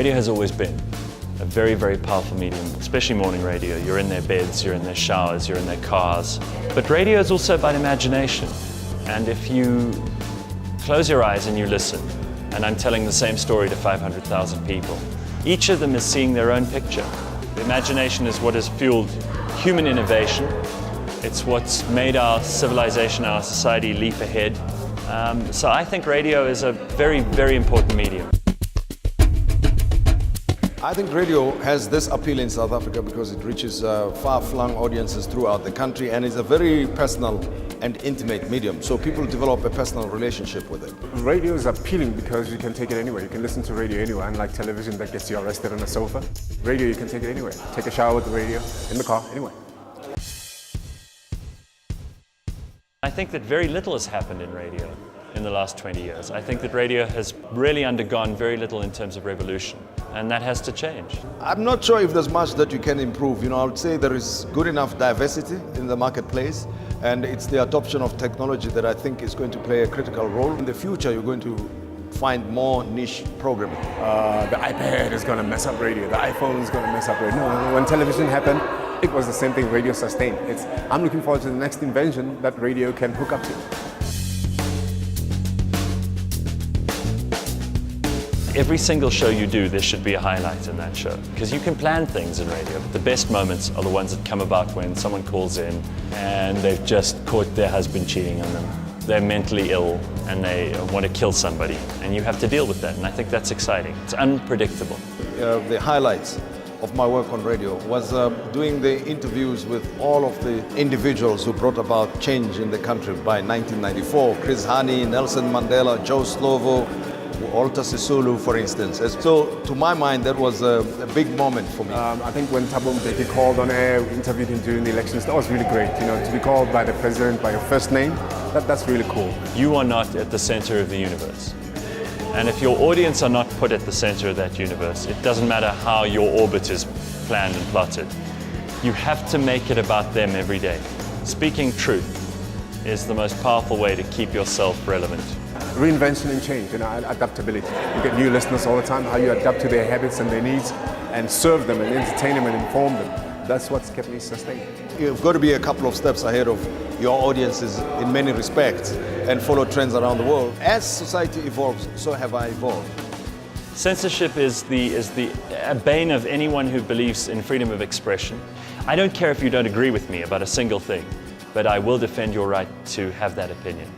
Radio has always been a very, very powerful medium, especially morning radio. You're in their beds, you're in their showers, you're in their cars. But radio is also about imagination. And if you close your eyes and you listen, and I'm telling the same story to 500,000 people, each of them is seeing their own picture. The imagination is what has fueled human innovation. It's what's made our civilization, our society leap ahead. So I think radio is a very, very important medium. I think radio has this appeal in South Africa because it reaches far-flung audiences throughout the country, and is a very personal and intimate medium, so people develop a personal relationship with it. Radio is appealing because you can take it anywhere. You can listen to radio anywhere, unlike television that gets you arrested on a sofa. Radio, you can take it anywhere. Take a shower with the radio, in the car, anywhere. I think that very little has happened in radio in the last 20 years. I think that radio has really undergone very little in terms of revolution, and that has to change. I'm not sure if there's much that you can improve. I would say there is good enough diversity in the marketplace, and it's the adoption of technology that I think is going to play a critical role. In the future, you're going to find more niche programming. The iPad is going to mess up radio. The iPhone is going to mess up radio. No, when television happened, it was the same thing radio sustained. I'm looking forward to the next invention that radio can hook up to. Every single show you do, there should be a highlight in that show. Because you can plan things in radio, but the best moments are the ones that come about when someone calls in and they've just caught their husband cheating on them. They're mentally ill and they want to kill somebody, and you have to deal with that, and I think that's exciting. It's unpredictable. The highlights of my work on radio was doing the interviews with all of the individuals who brought about change in the country by 1994. Chris Hani, Nelson Mandela, Joe Slovo, Walter Sisulu, for instance. So, to my mind, that was a big moment for me. I think when Thabo Mbeki called on air, we interviewed him during the elections, that was really great. To be called by the president by your first name, that's really cool. You are not at the center of the universe. And if your audience are not put at the center of that universe, it doesn't matter how your orbit is planned and plotted. You have to make it about them every day. Speaking truth is the most powerful way to keep yourself relevant. Reinvention and change, adaptability. You get new listeners all the time, how you adapt to their habits and their needs and serve them and entertain them and inform them. That's what's kept me sustained. You've got to be a couple of steps ahead of your audiences in many respects and follow trends around the world. As society evolves, so have I evolved. Censorship is the bane of anyone who believes in freedom of expression. I don't care if you don't agree with me about a single thing, but I will defend your right to have that opinion.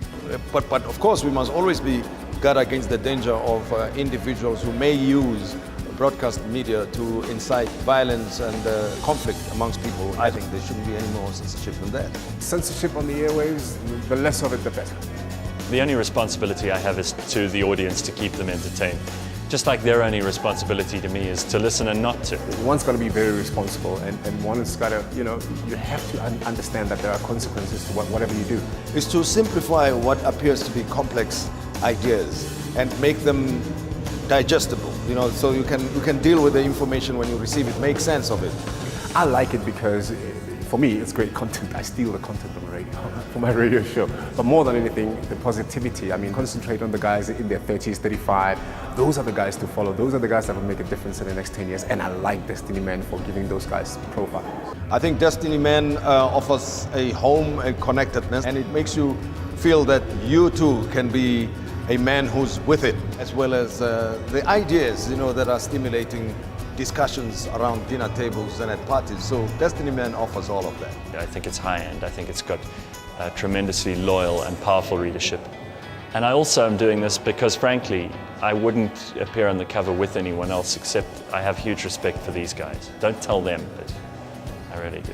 But of course, we must always be guard against the danger of individuals who may use broadcast media to incite violence and conflict amongst people. I think there shouldn't be any more censorship than that. Censorship on the airwaves, the less of it, the better. The only responsibility I have is to the audience to keep them entertained. Just like their only responsibility to me is to listen and not to. One's got to be very responsible, and one has got to, you have to understand that there are consequences to whatever you do. It's to simplify what appears to be complex ideas and make them digestible, so you can deal with the information when you receive it, make sense of it. I like it because for me, it's great content. I steal the content on radio for my radio show. But more than anything, the positivity. Concentrate on the guys in their 30s, 35. Those are the guys to follow. Those are the guys that will make a difference in the next 10 years. And I like Destiny Man for giving those guys profile. I think Destiny Man offers a home, a connectedness, and it makes you feel that you too can be a man who's with it, as well as the ideas, that are stimulating discussions around dinner tables and at parties. So Destiny Man offers all of that. I think it's high-end. I think it's got tremendously loyal and powerful readership. And I also am doing this because, frankly, I wouldn't appear on the cover with anyone else, except I have huge respect for these guys. Don't tell them, but I really do.